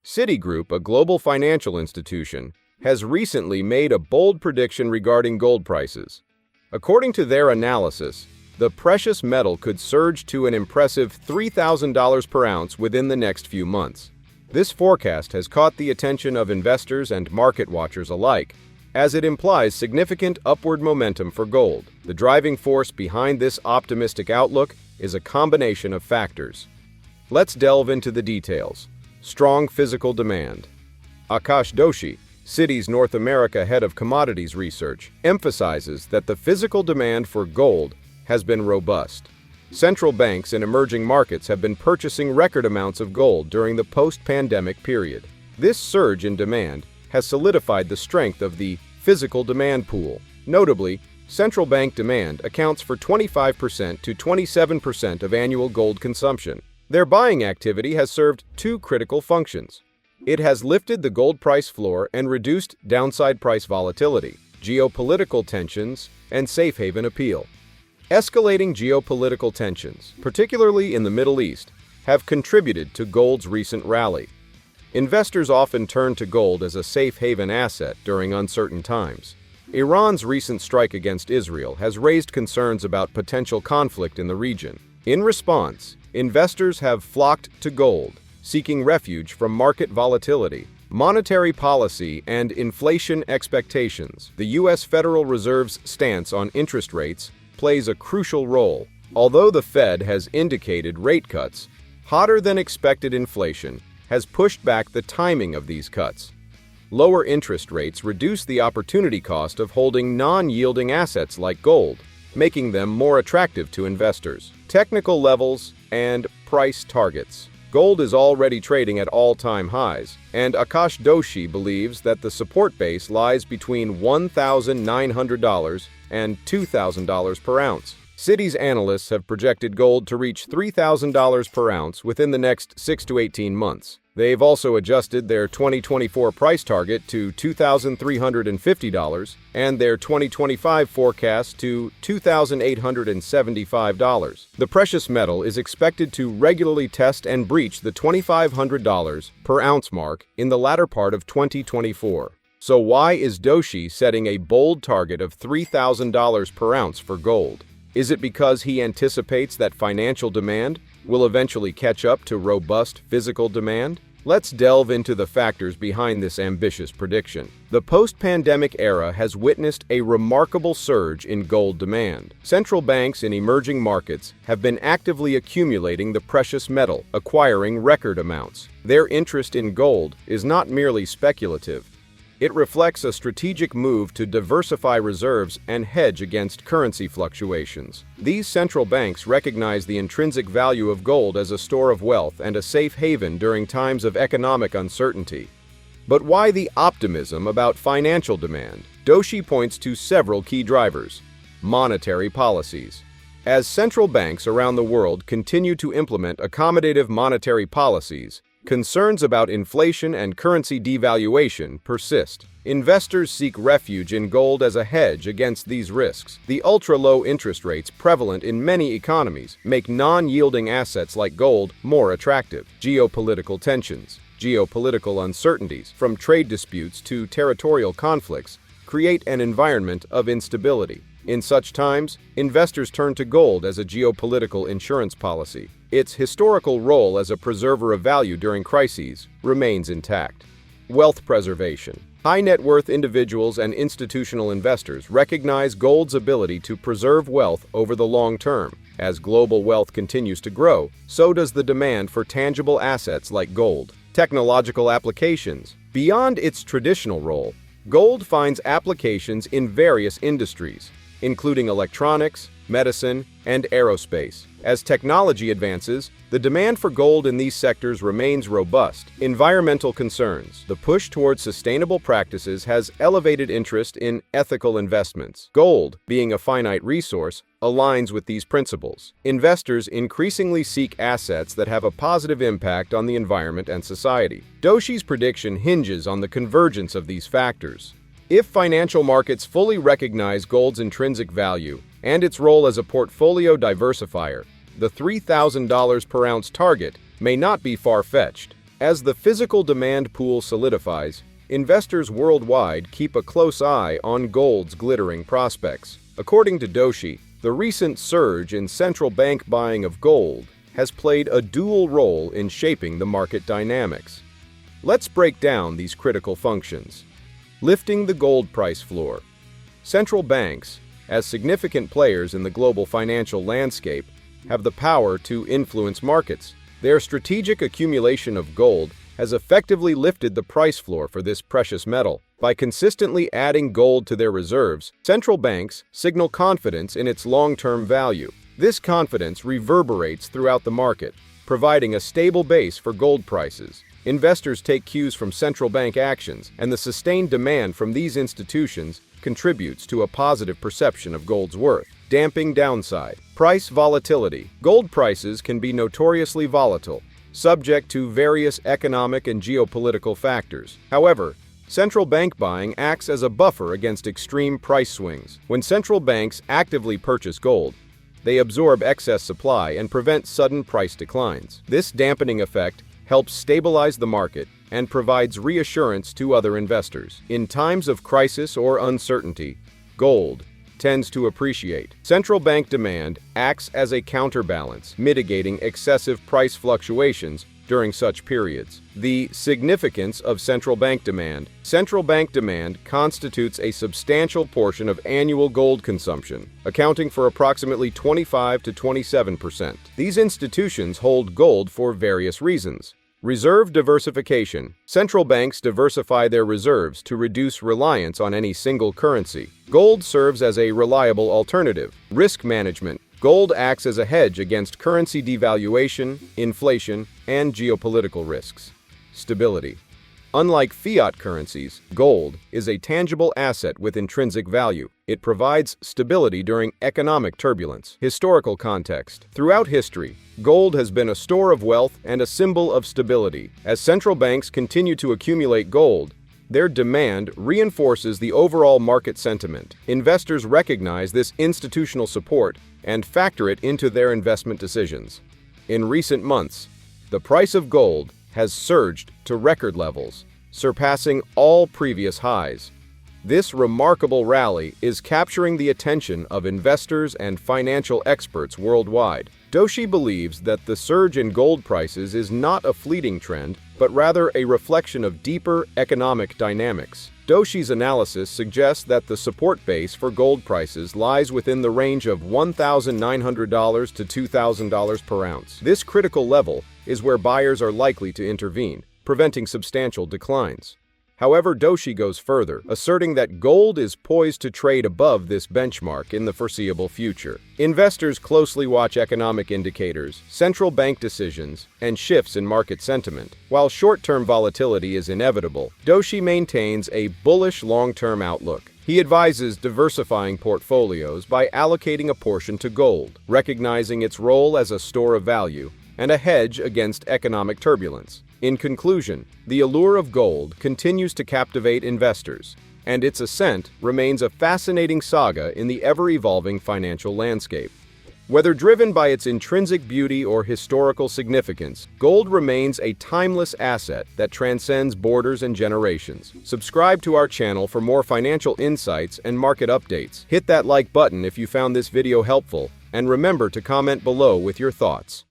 Citigroup, a global financial institution, has recently made a bold prediction regarding gold prices. According to their analysis, the precious metal could surge to an impressive $3,000 per ounce within the next few months. This forecast has caught the attention of investors and market watchers alike, as it implies significant upward momentum for gold. The driving force behind this optimistic outlook is a combination of factors. Let's delve into the details. Strong physical demand. Akash Doshi, Citi's North America head of commodities research, emphasizes that the physical demand for gold has been robust. Central banks in emerging markets have been purchasing record amounts of gold during the post-pandemic period. This surge in demand has solidified the strength of the physical demand pool. Notably, central bank demand accounts for 25% to 27% of annual gold consumption. Their buying activity has served two critical functions. It has lifted the gold price floor and reduced downside price volatility, geopolitical tensions, and safe haven appeal. Escalating geopolitical tensions, particularly in the Middle East, have contributed to gold's recent rally. Investors often turn to gold as a safe haven asset during uncertain times. Iran's recent strike against Israel has raised concerns about potential conflict in the region. In response, investors have flocked to gold, seeking refuge from market volatility, monetary policy, and inflation expectations. The U.S. Federal Reserve's stance on interest rates plays a crucial role. Although the Fed has indicated rate cuts, hotter-than-expected inflation has pushed back the timing of these cuts. Lower interest rates reduce the opportunity cost of holding non-yielding assets like gold, making them more attractive to investors. Technical levels and price targets. Gold is already trading at all-time highs, and Akash Doshi believes that the support base lies between $1,900 and $2,000 per ounce. Citi's analysts have projected gold to reach $3,000 per ounce within the next 6 to 18 months. They've also adjusted their 2024 price target to $2,350 and their 2025 forecast to $2,875. The precious metal is expected to regularly test and breach the $2,500 per ounce mark in the latter part of 2024. So why is Doshi setting a bold target of $3,000 per ounce for gold? Is it because he anticipates that financial demand will eventually catch up to robust physical demand? Let's delve into the factors behind this ambitious prediction. The post-pandemic era has witnessed a remarkable surge in gold demand. Central banks in emerging markets have been actively accumulating the precious metal, acquiring record amounts. Their interest in gold is not merely speculative. It reflects a strategic move to diversify reserves and hedge against currency fluctuations. These central banks recognize the intrinsic value of gold as a store of wealth and a safe haven during times of economic uncertainty. But why the optimism about financial demand? Doshi points to several key drivers. Monetary policies. As central banks around the world continue to implement accommodative monetary policies, concerns about inflation and currency devaluation persist. Investors seek refuge in gold as a hedge against these risks. The ultra-low interest rates prevalent in many economies make non-yielding assets like gold more attractive. Geopolitical tensions. Geopolitical uncertainties, from trade disputes to territorial conflicts, create an environment of instability. In such times, investors turn to gold as a geopolitical insurance policy. Its historical role as a preserver of value during crises remains intact. Wealth preservation. High net worth individuals and institutional investors recognize gold's ability to preserve wealth over the long term. As global wealth continues to grow, so does the demand for tangible assets like gold. Technological applications. Beyond its traditional role, gold finds applications in various industries, including electronics, medicine, and aerospace. As technology advances, the demand for gold in these sectors remains robust. Environmental concerns. The push towards sustainable practices has elevated interest in ethical investments. Gold, being a finite resource, aligns with these principles. Investors increasingly seek assets that have a positive impact on the environment and society. Doshi's prediction hinges on the convergence of these factors. If financial markets fully recognize gold's intrinsic value and its role as a portfolio diversifier, the $3,000 per ounce target may not be far-fetched. As the physical demand pool solidifies, investors worldwide keep a close eye on gold's glittering prospects. According to Doshi, the recent surge in central bank buying of gold has played a dual role in shaping the market dynamics. Let's break down these critical functions. Lifting the gold price floor. Central banks, as significant players in the global financial landscape, have the power to influence markets. Their strategic accumulation of gold has effectively lifted the price floor for this precious metal. By consistently adding gold to their reserves, central banks signal confidence in its long-term value. This confidence reverberates throughout the market, providing a stable base for gold prices. Investors take cues from central bank actions, and the sustained demand from these institutions contributes to a positive perception of gold's worth. Damping downside. Price volatility. Gold prices can be notoriously volatile, subject to various economic and geopolitical factors. However, central bank buying acts as a buffer against extreme price swings. When central banks actively purchase gold, they absorb excess supply and prevent sudden price declines. This dampening effect helps stabilize the market and provides reassurance to other investors. In times of crisis or uncertainty, gold tends to appreciate. Central bank demand acts as a counterbalance, mitigating excessive price fluctuations during such periods. The significance of central bank demand. Central bank demand constitutes a substantial portion of annual gold consumption, accounting for approximately 25 to 27%. These institutions hold gold for various reasons. Reserve diversification. Central banks diversify their reserves to reduce reliance on any single currency. Gold serves as a reliable alternative. Risk management. Gold acts as a hedge against currency devaluation, inflation, and geopolitical risks. Stability. Unlike fiat currencies, gold is a tangible asset with intrinsic value. It provides stability during economic turbulence. Historical context. Throughout history, gold has been a store of wealth and a symbol of stability. As central banks continue to accumulate gold, their demand reinforces the overall market sentiment. Investors recognize this institutional support and factor it into their investment decisions. In recent months, the price of gold has surged to record levels, surpassing all previous highs. This remarkable rally is capturing the attention of investors and financial experts worldwide. Doshi believes that the surge in gold prices is not a fleeting trend, but rather a reflection of deeper economic dynamics. Doshi's analysis suggests that the support base for gold prices lies within the range of $1,900 to $2,000 per ounce. This critical level is where buyers are likely to intervene, preventing substantial declines. However, Doshi goes further, asserting that gold is poised to trade above this benchmark in the foreseeable future. Investors closely watch economic indicators, central bank decisions, and shifts in market sentiment. While short-term volatility is inevitable, Doshi maintains a bullish long-term outlook. He advises diversifying portfolios by allocating a portion to gold, recognizing its role as a store of value and a hedge against economic turbulence. In conclusion, the allure of gold continues to captivate investors, and its ascent remains a fascinating saga in the ever-evolving financial landscape. Whether driven by its intrinsic beauty or historical significance, gold remains a timeless asset that transcends borders and generations. Subscribe to our channel for more financial insights and market updates. Hit that like button if you found this video helpful, and remember to comment below with your thoughts.